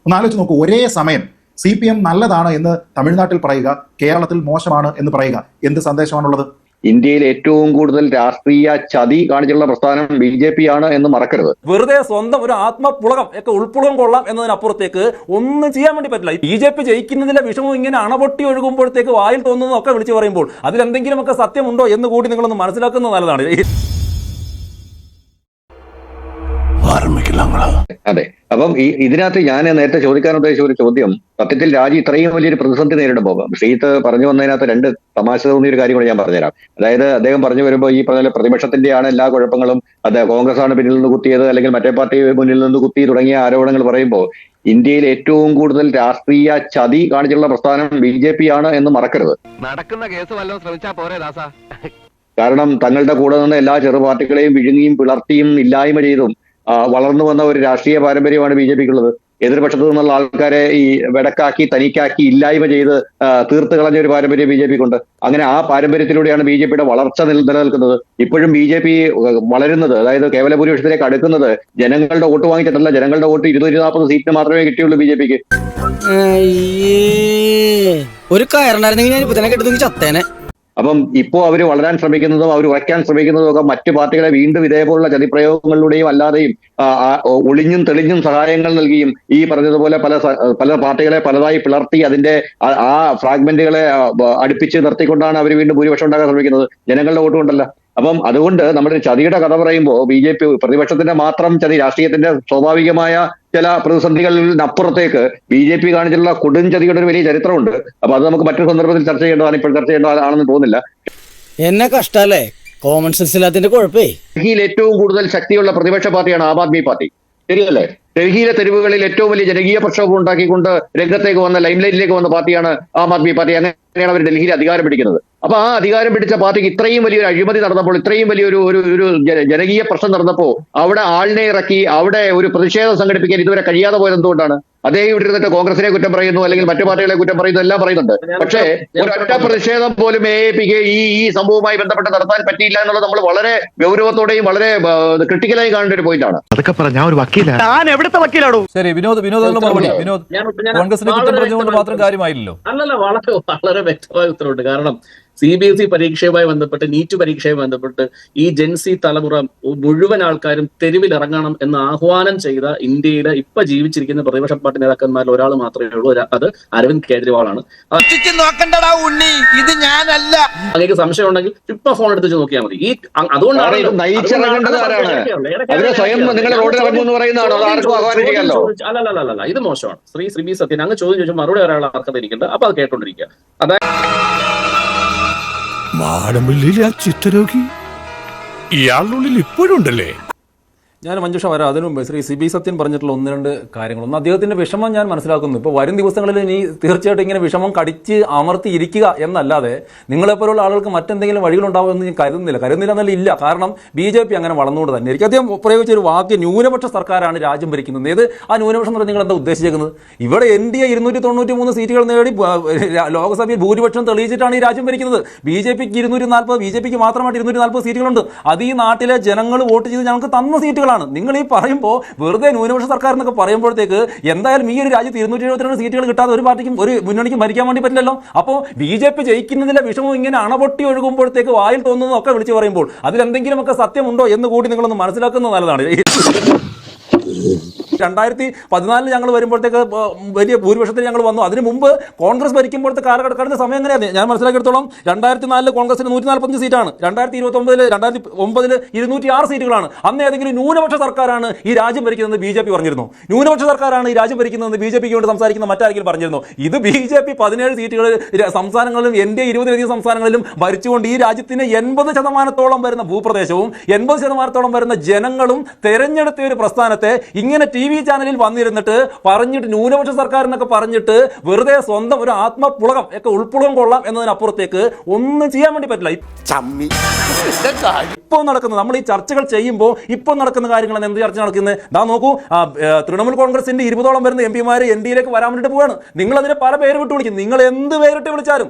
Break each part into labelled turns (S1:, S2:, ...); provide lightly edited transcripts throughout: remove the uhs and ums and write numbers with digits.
S1: ഒന്ന് ആലോചിച്ച് നോക്കൂ, ഒരേ സമയം CPM നല്ലതാണ് എന്ന് തമിഴ്നാട്ടിൽ പറയുക, കേരളത്തിൽ മോശമാണ് എന്ന് പറയുക, എന്ത് സന്ദേശമാണുള്ളത്?
S2: ഇന്ത്യയിൽ ഏറ്റവും കൂടുതൽ രാഷ്ട്രീയ ചതി കാണിച്ചുള്ള പ്രസ്ഥാനം BJP ആണ് എന്ന് മറക്കരുത്.
S3: വെറുതെ സ്വന്തം ഒരു ആത്മപുളകം ഒക്കെ ഉൾപ്പുളകം കൊള്ളാം എന്നതിനപ്പുറത്തേക്ക് ഒന്നും ചെയ്യാൻ വേണ്ടി പറ്റില്ല. BJP ജയിക്കുന്നതിലെ വിഷമം ഇങ്ങനെ അണപൊട്ടി ഒഴുകുമ്പോഴത്തേക്ക് വായിൽ തോന്നുന്നതൊക്കെ വിളിച്ചു പറയുമ്പോൾ അതിലെന്തെങ്കിലുമൊക്കെ സത്യമുണ്ടോ എന്ന് കൂടി നിങ്ങളൊന്ന് മനസ്സിലാക്കുന്നത് നല്ലതാണ്.
S2: അതെ, അപ്പം ഇതിനകത്ത് ഞാൻ നേരത്തെ ചോദിക്കാൻ ഉദ്ദേശിച്ച ഒരു ചോദ്യം, സത്യത്തിൽ രാജ്യം ഇത്രയും വലിയൊരു പ്രതിസന്ധി നേരിടുമ്പോൾ ശ്രീത്ത് പറഞ്ഞു വന്നതിനകത്ത് രണ്ട് തമാശ തോന്നിയ ഒരു കാര്യം കൂടി ഞാൻ പറഞ്ഞുതരാം. അതായത് അദ്ദേഹം പറഞ്ഞു വരുമ്പോൾ ഈ പറഞ്ഞ പ്രതിപക്ഷത്തിന്റെയാണ് എല്ലാ കുഴപ്പങ്ങളും, അത് കോൺഗ്രസ് ആണ് പിന്നിൽ നിന്ന് കുത്തിയത് അല്ലെങ്കിൽ മറ്റേ പാർട്ടി മുന്നിൽ നിന്ന് കുത്തി തുടങ്ങിയ ആരോപണങ്ങൾ പറയുമ്പോൾ ഇന്ത്യയിൽ ഏറ്റവും കൂടുതൽ രാഷ്ട്രീയ ചതി കാണിച്ചുള്ള പ്രസ്ഥാനം BJP ആണ് എന്ന് മറക്കരുത്.
S4: നടക്കുന്ന കേസ് വല്ലതും ശ്രമിച്ചാ പോരെ ദാസാ. കാരണം
S2: തങ്ങളുടെ കൂടെ നിന്ന് എല്ലാ ചെറു പാർട്ടികളെയും വിഴുങ്ങിയും പിളർത്തിയും ഇല്ലായ്മ ചെയ്തും വളർന്നു വന്ന ഒരു രാഷ്ട്രീയ പാരമ്പര്യമാണ് BJPക്കുള്ളത്. എതിർപക്ഷത്തു നിന്നുള്ള ആൾക്കാരെ ഈ വെടക്കാക്കി തനിക്കാക്കി ഇല്ലായ്മ ചെയ്ത് തീർത്ത് കളഞ്ഞ ഒരു പാരമ്പര്യം BJPക്കുണ്ട്. അങ്ങനെ ആ പാരമ്പര്യത്തിലൂടെയാണ് BJPയുടെ വളർച്ച നിലനിൽക്കുന്നത്. ഇപ്പോഴും BJP വളരുന്നത്, അതായത് കേവല ഭൂരിപക്ഷത്തിലേക്ക് അടുക്കുന്നത് ജനങ്ങളുടെ വോട്ട് വാങ്ങിച്ചിട്ടല്ല. ജനങ്ങളുടെ വോട്ട് 240 സീറ്റിന് മാത്രമേ കിട്ടിയുള്ളൂ BJPക്ക്.
S5: ഒരു കയറുണ്ടായിരുന്നെങ്കിൽ ഞാൻ ഇപ്പൊ തന്നെ കെട്ടുന്നെങ്കിൽ ചത്തേനെ.
S2: അപ്പം ഇപ്പോൾ അവർ വളരാൻ ശ്രമിക്കുന്നതും അവർ ഉറയ്ക്കാൻ ശ്രമിക്കുന്നതും ഒക്കെ മറ്റു പാർട്ടികളെ വീണ്ടും ഇതേപോലുള്ള ചതിപ്രയോഗങ്ങളിലൂടെയും അല്ലാതെയും ഒളിഞ്ഞും തെളിഞ്ഞും സഹായങ്ങൾ നൽകിയും ഈ പറഞ്ഞതുപോലെ പല പാർട്ടികളെ പലതായി പിളർത്തി അതിന്റെ ആ ഫ്രാഗ്മെന്റുകളെ അടുപ്പിച്ച് നിർത്തിക്കൊണ്ടാണ് അവർ വീണ്ടും ഭൂരിപക്ഷം ഉണ്ടാക്കാൻ ശ്രമിക്കുന്നത്, ജനങ്ങളുടെ വോട്ട് കൊണ്ടല്ല. അപ്പം അതുകൊണ്ട് നമ്മുടെ ചതിയുടെ കഥ പറയുമ്പോൾ BJP പ്രതിപക്ഷത്തിന്റെ മാത്രം ചതി, രാഷ്ട്രീയത്തിന്റെ സ്വാഭാവികമായ ചില പ്രതിസന്ധികളിനപ്പുറത്തേക്ക് BJP കാണിച്ചിട്ടുള്ള കൊടും ചതിയുടെ ഒരു വലിയ ചരിത്രമുണ്ട്. അപ്പൊ അത് നമുക്ക് മറ്റൊരു സന്ദർഭത്തിൽ ചർച്ച ചെയ്യേണ്ടതാണ്, ഇപ്പോൾ ചർച്ച ചെയ്യേണ്ടതാണെന്ന് തോന്നുന്നില്ല.
S5: എന്നെ കഷ്ടല്ലേ, കോമൺ സെൻസ് ഇല്ലാത്തതിന്റെ കുഴപ്പേ.
S2: ഡൽഹിയിൽ ഏറ്റവും കൂടുതൽ ശക്തിയുള്ള പ്രതിപക്ഷ പാർട്ടിയാണ് ആം ആദ്മി പാർട്ടി, ശരിയല്ലേ? ഡൽഹിയിലെ തെരുവുകളിൽ ഏറ്റവും വലിയ ജനകീയ പ്രക്ഷോഭം ഉണ്ടാക്കിക്കൊണ്ട് രംഗത്തേക്ക് വന്ന ലൈംലൈറ്റിലേക്ക് വന്ന പാർട്ടിയാണ് ആം ആദ്മി പാർട്ടി. അങ്ങനെയാണ് അവർ ഡൽഹിയിൽ അധികാരം പിടിക്കുന്നത്. അപ്പൊ ആ അധികാരം പിടിച്ച പാർട്ടിക്ക് ഇത്രയും വലിയൊരു അഴിമതി നടന്നപ്പോൾ, ഇത്രയും വലിയൊരു ഒരു ജനകീയ പ്രശ്നം നടന്നപ്പോൾ അവിടെ ആളിനെ ഇറക്കി അവിടെ ഒരു പ്രതിഷേധം സംഘടിപ്പിക്കാൻ ഇതുവരെ കഴിയാതെ പോയത് എന്തുകൊണ്ടാണ്? അദ്ദേഹം ഇവിടെ ഇരുന്നിട്ട് കോൺഗ്രസിനെ കുറ്റം പറയുന്നു, അല്ലെങ്കിൽ മറ്റു പാർട്ടികളെ കുറ്റം പറയുന്നു, എല്ലാം പറയുന്നുണ്ട്. പക്ഷേ ഒരൊറ്റ പ്രതിഷേധം പോലും AAPക്ക് ഈ സംഭവവുമായി ബന്ധപ്പെട്ട് നടത്താൻ പറ്റിയില്ല എന്നുള്ളത് നമ്മൾ വളരെ ഗൗരവത്തോടെയും വളരെ ക്രിട്ടിക്കലായി കാണേണ്ട ഒരു പോയിന്റാണ്.
S6: അതൊക്കെ പറഞ്ഞ ഒരു വക്കീലാണ്.
S4: എവിടുത്തെ വക്കീലാണോ?
S3: ശരി, വിനോദ് കോൺഗ്രസിനെ കുറ്റം പറഞ്ഞുകൊണ്ട് മാത്രം കാര്യമായില്ലല്ലോ.
S7: അല്ലല്ല, വളരെ വ്യക്തമായ ഉത്തരവുണ്ട്. കാരണം CBSE പരീക്ഷയുമായി ബന്ധപ്പെട്ട്, നീറ്റ് പരീക്ഷയുമായി ബന്ധപ്പെട്ട് ഈ ജെൻസി തലമുറ മുഴുവൻ ആൾക്കാരും തെരുവിലിറങ്ങണം എന്ന് ആഹ്വാനം ചെയ്ത ഇന്ത്യയിലെ ഇപ്പൊ ജീവിച്ചിരിക്കുന്ന പ്രതിപക്ഷ പാർട്ടി നേതാക്കന്മാരിൽ ഒരാൾ മാത്രമേ ഉള്ളൂ, അത് അരവിന്ദ് കേജ്രിവാളാണ്. അങ്ങേക്ക് സംശയം ഉണ്ടെങ്കിൽ ഇപ്പൊ ഫോൺ എടുത്ത് നോക്കിയാൽ മതി. അതുകൊണ്ടാണ് അല്ലല്ല, ഇത് മോശമാണ്. ശ്രീ ബി സത്യൻ അങ്ങ് ചോദ്യം ചോദിച്ചാൽ മറുപടി ഒരാൾ അർഹത ഇരിക്കേണ്ട, അപ്പൊ അത് കേട്ടോണ്ടിരിക്കുക. അതായത്
S6: മാടമ്പള്ളിയിലെ ആ ചിത്രരോഗി ഇയാളുള്ളിൽ ഇപ്പോഴും ഉണ്ടല്ലേ?
S3: ഞാൻ മഞ്ജുഷ വരാം. അതിനു മുമ്പ് ശ്രീ CB സത്യൻ പറഞ്ഞിട്ടുള്ള ഒന്ന് രണ്ട് കാര്യങ്ങൾ. ഒന്ന്, അദ്ദേഹത്തിന്റെ വിഷമം ഞാൻ മനസ്സിലാക്കുന്നു. ഇപ്പോൾ വരും ദിവസങ്ങളിൽ ഇനി തീർച്ചയായിട്ടും ഇങ്ങനെ വിഷമം കടിച്ച് അമർത്തി ഇരിക്കുക എന്നല്ലാതെ നിങ്ങളെപ്പോലുള്ള ആളുകൾക്ക് മറ്റെന്തെങ്കിലും വഴികളുണ്ടാവുമെന്ന് ഞാൻ കരുതുന്നില്ല എന്നല്ല ഇല്ല. കാരണം BJP അങ്ങനെ വളർന്നുകൊണ്ട് തന്നെ ആയിരിക്കും. അദ്ദേഹം പ്രയോഗിച്ച ഒരു വാക്ക്, ന്യൂനപക്ഷ സർക്കാരാണ് രാജ്യം ഭരിക്കുന്നത്. ഏത് ആ ന്യൂനപക്ഷം എന്ന് നിങ്ങൾ എന്താ ഉദ്ദേശിക്കുന്നത്? ഇവിടെ NDA 293 സീറ്റുകൾ നേടി ലോക്സഭയിൽ ഭൂരിപക്ഷം തെളിയിച്ചിട്ടാണ് ഈ രാജ്യം ഭരിക്കുന്നത്. BJPക്ക് 240, BJPക്ക് മാത്രമായിട്ട് 240 സീറ്റുകളുണ്ട്. അത് ഈ നാട്ടിലെ ജനങ്ങൾ വോട്ട് ചെയ്ത് ഞങ്ങൾക്ക് തന്ന സീറ്റുകളാണ്. നിങ്ങൾ ഈ പറയുമ്പോൾ വെറുതെ ന്യൂനപക്ഷ സർക്കാർ എന്നൊക്കെ പറയുമ്പോഴത്തേക്ക് എന്തായാലും ഈ ഒരു രാജ്യത്ത് 272 സീറ്റുകൾ കിട്ടാതെ ഒരു പാർട്ടിക്കും ഒരു മുന്നണിക്കും ഭരിക്കാൻ വേണ്ടി പറ്റില്ലല്ലോ. അപ്പോൾ BJP ജയിക്കുന്നതിലെ വിഷമം ഇങ്ങനെ അണപൊട്ടി ഒഴുകുമ്പോഴത്തേക്ക് വായിൽ തോന്നുന്നതൊക്കെ വിളിച്ചു പറയുമ്പോൾ അതിലെന്തെങ്കിലുമൊക്കെ സത്യമുണ്ടോ എന്ന് കൂടി നിങ്ങളൊന്ന് മനസ്സിലാക്കുന്നത് നല്ലതാണ്. 2014 ഞങ്ങൾ വരുമ്പോഴത്തേക്ക് വലിയ ഭൂരിപക്ഷത്തിൽ ഞങ്ങൾ വന്നു. അതിന് മുമ്പ് കോൺഗ്രസ് ഭരിക്കുമ്പോഴത്തെ കാലഘട്ടത്തിന്റെ സമയം എങ്ങനെയാണ് ഞാൻ മനസ്സിലാക്കിയെടുത്തോളം 2004 കോൺഗ്രസിന് 145 സീറ്റാണ്, 2009 206 സീറ്റുകളാണ്. അന്ന് ഏതെങ്കിലും ന്യൂനപക്ഷ സർക്കാരാണ് ഈ രാജ്യം ഭരിക്കുന്നത് BJP പറഞ്ഞിരുന്നു? ന്യൂനപക്ഷ സർക്കാരാണ് ഈ രാജ്യം ഭരിക്കുന്നത് BJPക്ക് വേണ്ടി സംസാരിക്കുന്ന മറ്റാരെങ്കിലും പറഞ്ഞിരുന്നു? ഇത് BJP 17 സീറ്റുകളിൽ സംസ്ഥാനങ്ങളിലും NDA 20 സംസ്ഥാനങ്ങളിലും ഭരിച്ചുകൊണ്ട് ഈ രാജ്യത്തിന് 80% വരുന്ന ഭൂപ്രദേശവും 80% വരുന്ന ജനങ്ങളും തെരഞ്ഞെടുത്ത ഒരു പ്രസ്ഥാനത്തെ ഇങ്ങനെ TV ചാനലിൽ വന്നിരുന്നിട്ട് പറഞ്ഞിട്ട് ന്യൂനപക്ഷ സർക്കാർ എന്നൊക്കെ പറഞ്ഞിട്ട് വെറുതെ സ്വന്തം ഒരു ആത്മപുളകം ഒക്കെ ഉൾപ്പുളകം കൊള്ളാം എന്നതിനപ്പുറത്തേക്ക് ഒന്നും ചെയ്യാൻ വേണ്ടി പറ്റില്ല. ഇപ്പോൾ നടക്കുന്നത്, നമ്മൾ ഈ ചർച്ചകൾ ചെയ്യുമ്പോൾ ഇപ്പോൾ നടക്കുന്ന കാര്യങ്ങളാണ്. എന്ത് ചർച്ച നടക്കുന്നത്? നോക്കൂ, തൃണമൂൽ കോൺഗ്രസിന്റെ 20ഓളം വരുന്ന MP-മാർ NDA-യിലേക്ക് വരാൻ വേണ്ടിട്ട് പോവാണ്. നിങ്ങൾ അതിനെ പല പേര് വിട്ട് വിളിക്കും. നിങ്ങൾ എന്ത് പേരിട്ട് വിളിച്ചാലും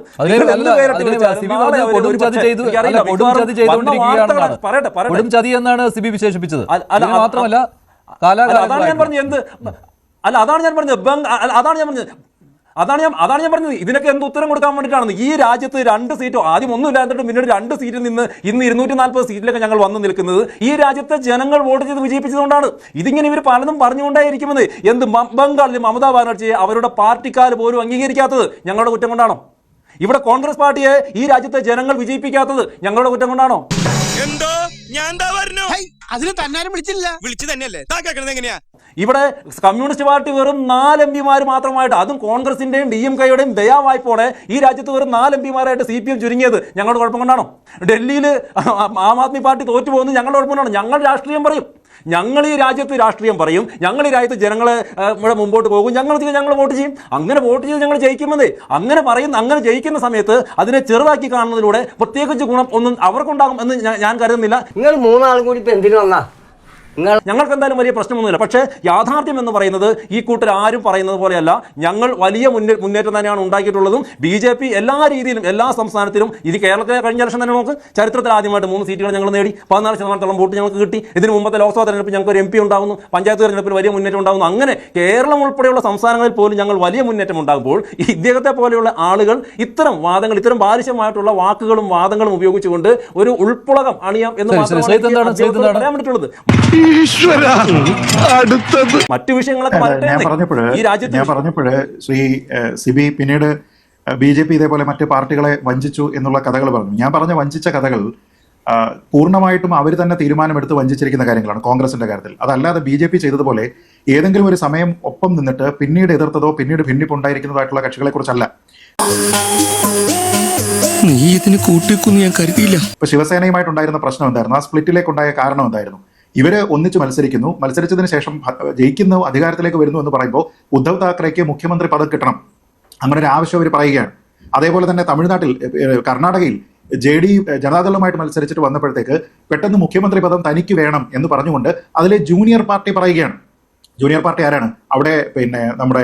S3: ചതി എന്നാണ് CB വിശേഷിപ്പിച്ചത്. അതാണ് ഞാൻ പറഞ്ഞു. എന്ത് അല്ല അതാണ് ഞാൻ പറഞ്ഞത് അതാണ് ഞാൻ പറഞ്ഞത് ഇതിനൊക്കെ എന്ത് ഉത്തരം കൊടുക്കാൻ വേണ്ടിയിട്ടാണ് ഈ രാജ്യത്ത് 2 സീറ്റോ ആദ്യം ഒന്നും ഇല്ലാന്നിട്ട് പിന്നീട് 2 സീറ്റിൽ നിന്ന് ഇന്ന് 240 സീറ്റിലൊക്കെ ഞങ്ങൾ വന്നു നിൽക്കുന്നത് ഈ രാജ്യത്തെ ജനങ്ങൾ വോട്ട് ചെയ്ത് വിജയിപ്പിച്ചതുകൊണ്ടാണ്. ഇതിങ്ങനെ ഇവർ പലതും പറഞ്ഞുകൊണ്ടേയിരിക്കുന്നത്. എന്ത് ബംഗാളിൽ മമതാ ബാനർജിയെ അവരുടെ പാർട്ടിക്കാർ പോലും അംഗീകരിക്കാത്തത് ഞങ്ങളുടെ കുറ്റം കൊണ്ടാണോ? ഇവിടെ കോൺഗ്രസ് പാർട്ടിയെ ഈ രാജ്യത്തെ ജനങ്ങൾ വിജയിപ്പിക്കാത്തത് ഞങ്ങളുടെ കുറ്റം കൊണ്ടാണോ?
S8: എന്തോ ഞാൻ അതിന് തന്നാരും വിളിച്ചില്ല, വിളിച്ചു തന്നെയല്ലേ എങ്ങനെയാ?
S3: ഇവിടെ കമ്മ്യൂണിസ്റ്റ് പാർട്ടി വെറും 4 എംപിമാർ മാത്രമായിട്ട്, അതും കോൺഗ്രസിന്റെയും DMK-യുടെയും ദയാവായ്പോടെ ഈ രാജ്യത്ത് വെറും 4 എംപിമാരായിട്ട് CPM ചുരുങ്ങിയത് ഞങ്ങളുടെ കുഴപ്പം കൊണ്ടാണോ? ഡൽഹിയിൽ ആം ആദ്മി പാർട്ടി തോറ്റു പോകുന്നത് ഞങ്ങളുടെ കുഴപ്പം കൊണ്ടാണോ? ഞങ്ങൾ രാഷ്ട്രീയം പറയും, ഞങ്ങൾ ഈ രാജ്യത്ത് രാഷ്ട്രീയം പറയും, ഞങ്ങൾ ഈ രാജ്യത്ത് ജനങ്ങളെ ഇവിടെ മുമ്പോട്ട് പോകും, ഞങ്ങൾ വോട്ട് ചെയ്യും. അങ്ങനെ വോട്ട് ചെയ്ത് ഞങ്ങൾ ജയിക്കുമെന്നേ. അങ്ങനെ ജയിക്കുന്ന സമയത്ത് അതിനെ ചെറുതാക്കി കാണുന്നതിലൂടെ പ്രത്യേകിച്ച് ഗുണം ഒന്നും അവർക്കുണ്ടാകും എന്ന് ഞാൻ കരുതുന്നില്ല.
S5: നിങ്ങൾ 3 ആളും കൂടി ഇപ്പൊ എന്തിനു വന്നാ?
S3: ഞങ്ങൾക്ക് എന്തായാലും വലിയ പ്രശ്നമൊന്നുമില്ല. പക്ഷേ യാഥാർത്ഥ്യം എന്ന് പറയുന്നത് ഈ കൂട്ടർ ആരും പറയുന്നത് പോലെയല്ല. ഞങ്ങൾ വലിയ മുന്നേറ്റം തന്നെയാണ് ഉണ്ടാക്കിയിട്ടുള്ളതും. BJP എല്ലാ രീതിയിലും എല്ലാ സംസ്ഥാനത്തിലും, ഇത് കേരളത്തിലെ കഴിഞ്ഞ ഇലക്ഷൻ തന്നെ നമുക്ക് ചരിത്രത്തിൽ ആദ്യമായിട്ട് 3 സീറ്റുകൾ ഞങ്ങൾ നേടി, 14% വോട്ട് ഞങ്ങൾക്ക് കിട്ടി. ഇതിന് മുമ്പത്തെ ലോക്സഭാ തെരഞ്ഞെടുപ്പ് ഞങ്ങൾക്ക് ഒരു MP ഉണ്ടാകുന്നു, പഞ്ചായത്ത് തെരഞ്ഞെടുപ്പിൽ വലിയ മുന്നേറ്റം ഉണ്ടാകുന്നു. അങ്ങനെ കേരളം ഉൾപ്പെടെയുള്ള സംസ്ഥാനങ്ങളിൽ പോലും ഞങ്ങൾ വലിയ മുന്നേറ്റം ഉണ്ടാകുമ്പോൾ ഈ ഇദ്ദേഹത്തെ പോലെയുള്ള ആളുകൾ ഇത്തരം വാദങ്ങൾ, ഇത്തരം ബാലിശമായിട്ടുള്ള വാക്കുകളും വാദങ്ങളും ഉപയോഗിച്ചുകൊണ്ട് ഒരു ഉൾപ്പുളകം അണിയാം എന്ന് മാത്രമാണ് പറയാൻ പറ്റുള്ളത്. മറ്റു വിഷയങ്ങളൊക്കെ
S1: ഞാൻ പറഞ്ഞപ്പോഴ് ശ്രീ സിബി പിന്നീട് BJP ഇതേപോലെ മറ്റ് പാർട്ടികളെ വഞ്ചിച്ചു എന്നുള്ള കഥകൾ പറഞ്ഞു. ഞാൻ പറഞ്ഞ വഞ്ചിച്ച കഥകൾ പൂർണ്ണമായിട്ടും അവർ തന്നെ തീരുമാനമെടുത്ത് വഞ്ചിച്ചിരിക്കുന്ന കാര്യങ്ങളാണ് കോൺഗ്രസിന്റെ കാര്യത്തിൽ. അതല്ലാതെ BJP ചെയ്തതുപോലെ ഏതെങ്കിലും ഒരു സമയം ഒപ്പം നിന്നിട്ട് പിന്നീട് എതിർത്തതോ പിന്നീട് ഭിന്നിപ്പുണ്ടായിരിക്കുന്നതായിട്ടുള്ള കക്ഷികളെ കുറിച്ചല്ല.
S8: നീ ഇതിന് കൂട്ടിക്കൊന്നും ഞാൻ കരുതിയില്ല.
S1: ഇപ്പൊ ശിവസേനയുമായിട്ടുണ്ടായിരുന്ന പ്രശ്നം എന്തായിരുന്നു? ആ സ്പ്ലിറ്റിലേക്കുണ്ടായ കാരണം എന്തായിരുന്നു? ഇവര് ഒന്നിച്ച് മത്സരിച്ചതിന് ശേഷം ജയിക്കുന്നു, അധികാരത്തിലേക്ക് വരുന്നു എന്ന് പറയുമ്പോൾ ഉദ്ധവ് താക്കറേക്ക് മുഖ്യമന്ത്രി പദം കിട്ടണം, അങ്ങനെ ഒരു ആവശ്യം അവർ പറയുകയാണ്. അതേപോലെ തന്നെ തമിഴ്നാട്ടിൽ, കർണാടകയിൽ ജനതാദളുമായിട്ട് മത്സരിച്ചിട്ട് വന്നപ്പോഴത്തേക്ക് പെട്ടെന്ന് മുഖ്യമന്ത്രി പദം തനിക്ക് വേണം എന്ന് പറഞ്ഞുകൊണ്ട് അതിലെ ജൂനിയർ പാർട്ടി പറയുകയാണ്. ജൂനിയർ പാർട്ടി ആരാണ് അവിടെ? പിന്നെ നമ്മുടെ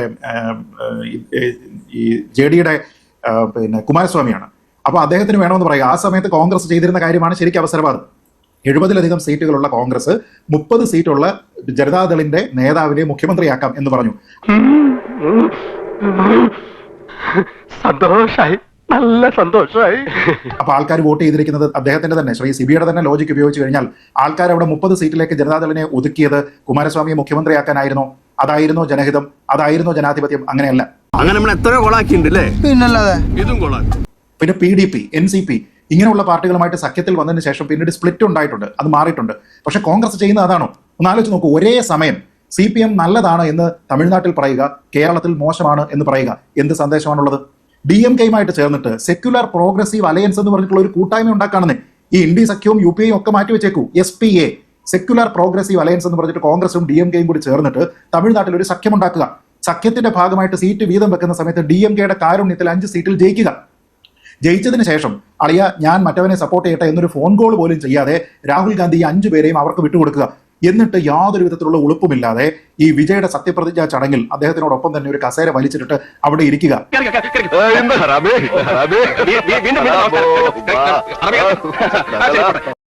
S1: ഈ JD-യുടെ കുമാരസ്വാമിയാണ്. അപ്പോൾ അദ്ദേഹത്തിന് വേണമെന്ന് പറയുക. ആ സമയത്ത് കോൺഗ്രസ് ചെയ്തിരുന്ന കാര്യമാണ് ശരിക്കും അവസരവാദം. 70-ലധികം സീറ്റുകളുള്ള കോൺഗ്രസ് 30 സീറ്റുള്ള ജനതാദളിന്റെ നേതാവിനെ മുഖ്യമന്ത്രിയാക്കാം എന്ന് പറഞ്ഞു.
S6: സന്തോഷായി, നല്ല സന്തോഷായി.
S1: അപ്പൊ ആൾക്കാർ വോട്ട് ചെയ്തിരിക്കുന്നത് അദ്ദേഹത്തിന്റെ തന്നെ, ശ്രീ സിബിയുടെ തന്നെ ലോജിക്ക് ഉപയോഗിച്ച് കഴിഞ്ഞാൽ ആൾക്കാർ അവിടെ 30 സീറ്റിലേക്ക് ജനതാദളിനെ ഒതുക്കിയത് കുമാരസ്വാമിയെ മുഖ്യമന്ത്രിയാക്കാനായിരുന്നോ? അതായിരുന്നോ ജനഹിതം? അതായിരുന്നോ ജനാധിപത്യം? അങ്ങനെയല്ല.
S8: അങ്ങനെ നമ്മൾ എത്ര കൊളാക്കിണ്ടല്ലേ? പിന്നല്ലാതെ ഇതും കൊളാക്കി.
S1: പിന്നെ PDP, NCP ഇങ്ങനെയുള്ള പാർട്ടികളുമായിട്ട് സഖ്യത്തിൽ വന്നതിന് ശേഷം പിന്നീട് സ്പ്ലിറ്റ് ഉണ്ടായിട്ടുണ്ട്, അത് മാറിയിട്ടുണ്ട്. പക്ഷെ കോൺഗ്രസ് ചെയ്യുന്നത് അതാണോ? ഒന്ന് ആലോചിച്ച് നോക്കൂ. ഒരേ സമയം CPM നല്ലതാണ് എന്ന് തമിഴ്നാട്ടിൽ പറയുക, കേരളത്തിൽ മോശമാണ് എന്ന് പറയുക. എന്ത് സന്ദേശമാണുള്ളത്? DMK-യുമായിട്ട് ചേർന്നിട്ട് സെക്യുലർ പ്രോഗ്രസീവ് അലയൻസ് എന്ന് പറഞ്ഞിട്ടുള്ള ഒരു കൂട്ടായ്മ ഉണ്ടാക്കാണെന്ന്. ഈ ഇന്ത്യ സഖ്യവും UPA ഒക്കെ മാറ്റി വെച്ചേക്കൂ. SPA, സെക്യുലർ പ്രോഗ്രസീവ് അലയൻസ് എന്ന് പറഞ്ഞിട്ട് കോൺഗ്രസും DMK-യും കൂടി ചേർന്നിട്ട് തമിഴ്നാട്ടിൽ ഒരു സഖ്യം ഉണ്ടാക്കുക. സഖ്യത്തിന്റെ ഭാഗമായിട്ട് സീറ്റ് വീതം വെക്കുന്ന സമയത്ത് DMK-യുടെ കാരുണ്യത്തിൽ 5 സീറ്റിൽ ജയിക്കുക. ജയിച്ചതിന് ശേഷം അളിയ ഞാൻ മറ്റവനെ സപ്പോർട്ട് ചെയ്യട്ടെ എന്നൊരു ഫോൺ കോൾ പോലും ചെയ്യാതെ രാഹുൽ ഗാന്ധി ഈ 5 പേരെയും അവർക്ക് വിട്ടുകൊടുക്കുക. എന്നിട്ട് യാതൊരു വിധത്തിലുള്ള ഉളുപ്പുമില്ലാതെ ഈ വിജയുടെ സത്യപ്രതിജ്ഞാ ചടങ്ങിൽ അദ്ദേഹത്തിനോടൊപ്പം തന്നെ ഒരു കസേര വലിച്ചിട്ട് അവിടെ ഇരിക്കുക.